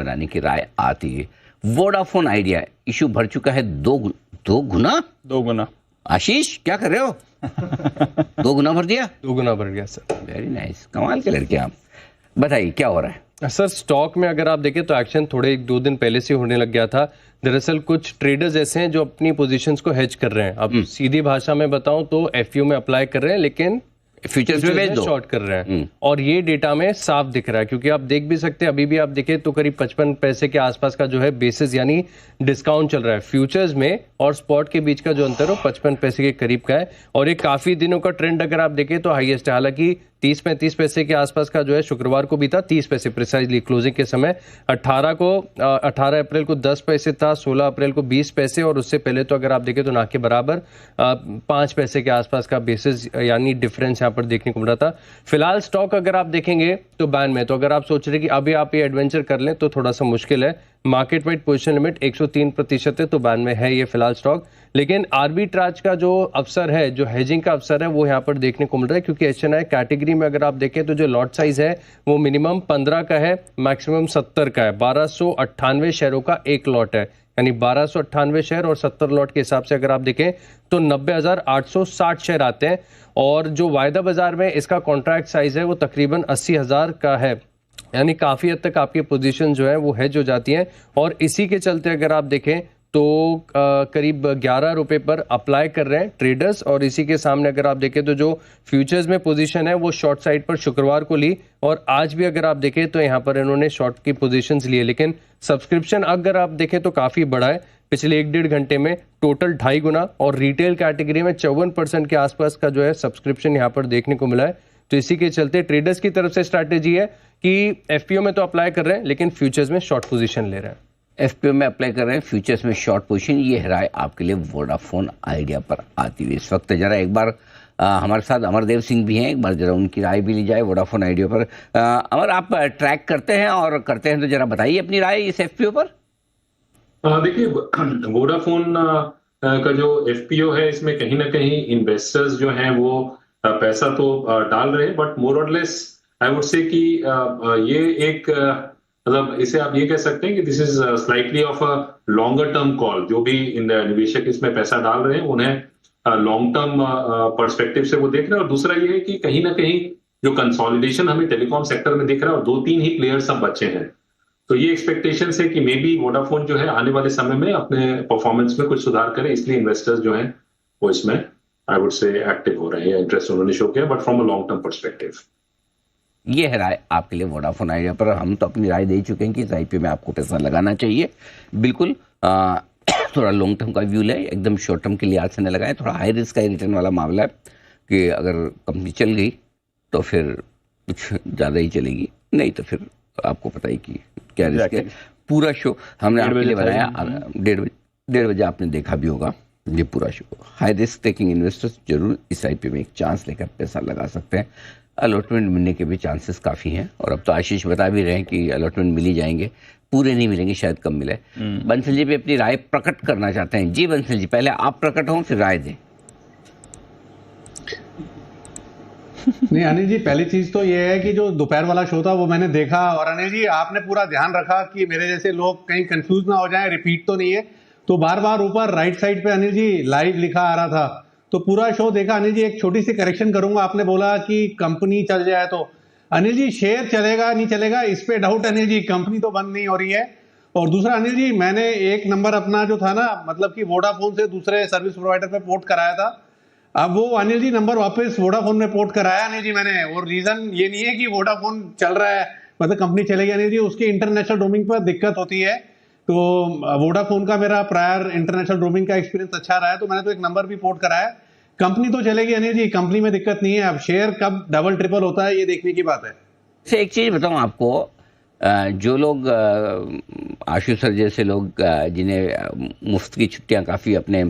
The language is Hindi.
बनाने की राय आती है। वोडाफोन आइडिया इशू भर चुका है दो गुना। आशीष क्या कर रहे हो? 2 गुना भर दिया? 2 गुना भर गया सर। वेरी नाइस, कमाल के लड़के आप। बताइए क्या हो रहा है? सर स्टॉक में अगर आप देखें तो एक्शन थोड़े 1-2 दिन पहले से होने लग गया था। दरअसल कुछ ट्रेडर्स ऐसे हैं जो अपनी पोजीशंस को हेज कर रहे हैं। अब सीधी भाषा में बताऊं तो एफयू में अप्लाई कर रहे हैं, लेकिन फ्यूचर्स में बेच दो, शॉर्ट कर रहे हैं। और ये डेटा में साफ दिख रहा है, क्योंकि आप देख भी सकते हैं अभी भी आप देखें तो करीब 55 पैसे के आसपास का जो है बेसिस यानी डिस्काउंट चल रहा है फ्यूचर्स में, और स्पॉट के बीच का जो अंतर है 55 पैसे के करीब का है। और ये काफी दिनों का ट्रेंड अगर आप देखें तो हाईएस्ट है, हालांकि 30-35 पैसे के आसपास का जो है शुक्रवार को भी था, 30 पैसे प्रिसाइजली क्लोजिंग के समय। 18 अप्रैल को 10 पैसे था, 16 अप्रैल को 20 पैसे, और उससे पहले तो अगर आप देखें तो ना के बराबर 5 पैसे के आसपास का बेसिस यानी डिफरेंस यहाँ पर देखने को मिला था। फिलहाल स्टॉक अगर आप देखेंगे तो बैन में, तो अगर आप सोच रहे कि अभी आप ये एडवेंचर कर लें तो थोड़ा सा मुश्किल है। मार्केट वाइड पोजीशन लिमिट 103% है, तो बैन में है ये फिलहाल स्टॉक। लेकिन आर्बिट्राज का जो अवसर है, जो हेजिंग का अवसर है, वो यहाँ पर देखने को मिल रहा है, क्योंकि एचएनआई कैटेगरी में अगर आप देखें तो जो लॉट साइज है वो मिनिमम 15 का है, मैक्सिमम 70 का है। 1298 शेयरों का एक लॉट है, यानी 1298 शेयर और 70 लॉट के हिसाब से अगर आप देखें तो 90,860 शेयर आते हैं। और जो वायदा बाजार में इसका कॉन्ट्रैक्ट साइज है वो तकरीबन 80,000 का है, यानी काफी हद तक आपकी पोजीशन जो है वो हेज हो जाती है। और इसी के चलते अगर आप देखें तो करीब 11 रुपए पर अप्लाई कर रहे हैं ट्रेडर्स। और इसी के सामने अगर आप देखें तो जो फ्यूचर्स में पोजीशन है वो शॉर्ट साइड पर शुक्रवार को ली, और आज भी अगर आप देखें तो यहाँ पर इन्होंने शॉर्ट की पोजीशंस लिए। लेकिन सब्सक्रिप्शन अगर आप देखें तो काफी बड़ा है, पिछले 1-1.5 घंटे में टोटल 2.5 गुना, और रिटेल कैटेगरी में 54% के आसपास का जो है सब्सक्रिप्शन यहाँ पर देखने को मिला है। तो इसी के चलते ट्रेडर्स की तरफ से स्ट्रैटेजी है कि एफपीओ में तो अप्लाई कर रहे हैं लेकिन फ्यूचर्स में शॉर्ट पोजीशन ले रहे हैं। एफपीओ में अप्लाई कर रहे हैं, फ्यूचर्स में शॉर्ट पोजीशन, ये राय आपके लिए वोडाफोन आइडिया पर आती हुई इस वक्त। जरा एक बार हमारे साथ अमरदेव सिंह भी हैं, एक बार जरा उनकी राय भी ली जाए वोडाफोन आइडिया पर। अमर, आप ट्रैक करते हैं और करते हैं तो जरा बताइए अपनी राय इस एफपीओ पर। देखिए, वोडाफोन का जो एफपीओ है इसमें कहीं ना कहीं इन्वेस्टर्स जो हैं वो पैसा तो डाल रहे हैं, बट मोर और लेस आई वुड से कि ये एक मतलब इसे आप ये कह सकते हैं कि this is slightly of a longer term call. जो भी निवेशक इसमें पैसा डाल रहे हैं उन्हें लॉन्ग टर्म पर्सपेक्टिव से वो देख रहे हैं। और दूसरा ये है कि कहीं ना कहीं जो कंसोलिडेशन हमें टेलीकॉम सेक्टर में दिख रहा है और 2-3 ही प्लेयर्स अब बचे हैं, तो ये एक्सपेक्टेशन है कि मे बी वोडाफोन जो है आने वाले समय में अपने परफॉर्मेंस में कुछ सुधार करे, इसलिए इन्वेस्टर्स जो हैं वो इसमें आई वुड से एक्टिव हो रहे हैं या इंटरेस्ट उन्होंने शो किया, but from a long term perspective. ये है राय आपके लिए वोडाफोन आइडिया पर। हम तो अपनी राय दे चुके हैं कि इस आईपीओ में आपको पैसा लगाना चाहिए, बिल्कुल थोड़ा लॉन्ग टर्म का व्यू ले, एकदम शॉर्ट टर्म के लिहाज से न लगाए। थोड़ा हाई रिस्क का रिटर्न वाला मामला है कि अगर कंपनी चल गई तो फिर कुछ ज़्यादा ही चलेगी, नहीं तो फिर आपको पता ही कि क्या रिस्क है। पूरा शो हमने आपके लिए बनाया, 1:30 बजे आपने देखा भी होगा ये पूरा show. High risk taking investors जरूर इस आईपीओ में एक चांस लेकर पैसा लगा सकते हैं। अलॉटमेंट मिलने के भी चांसेस काफ़ी हैं, और अब तो आशीष बता भी रहे हैं कि अलॉटमेंट मिल ही जाएंगे, पूरे नहीं मिलेंगे, शायद कम मिले। बंसल जी भी अपनी राय प्रकट करना चाहते हैं। जी बंसल जी, पहले आप प्रकट हों फिर राय दें। नहीं अनिल जी, पहली चीज तो ये है कि जो दोपहर वाला शो था वो मैंने देखा, और अनिल जी आपने पूरा ध्यान रखा कि मेरे जैसे लोग कहीं कंफ्यूज ना हो जाएं, रिपीट तो नहीं है। तो बार बार ऊपर राइट साइड पे अनिल जी लाइव लिखा आ रहा था, तो पूरा शो देखा। अनिल जी एक छोटी सी करेक्शन करूंगा, आपने बोला कि कंपनी चल जाए, तो अनिल जी शेयर चलेगा नहीं चलेगा इस पे डाउट अनिल जी, कंपनी तो बंद नहीं हो रही है। और दूसरा अनिल जी, मैंने एक नंबर अपना जो था ना, मतलब कि वोडाफोन से दूसरे सर्विस प्रोवाइडर पे पोर्ट कराया था, अब वो अनिल जी नंबर वापस वोडाफोन में पोर्ट कराया अनिल जी मैंने। और रीजन ये नहीं है कि वोडाफोन चल रहा है मतलब कंपनी चलेगी अनिल जी, उसकी इंटरनेशनल रोमिंग पर दिक्कत होती है। तो वोडाफोन का मेरा प्रायर इंटरनेशनल रोमिंग का एक्सपीरियंस अच्छा रहा है, तो मैंने तो एक नंबर भी पोर्ट कराया। कंपनी तो चलेगी अनिल जी, कंपनी में दिक्कत नहीं है। अब शेयर कब डबल ट्रिपल होता है ये देखने की बात है। से एक चीज़ बताऊं आपको, जो लोग आशु सर जैसे लोग जिन्हें मुफ्त की छुट्टियां काफ़ी अपने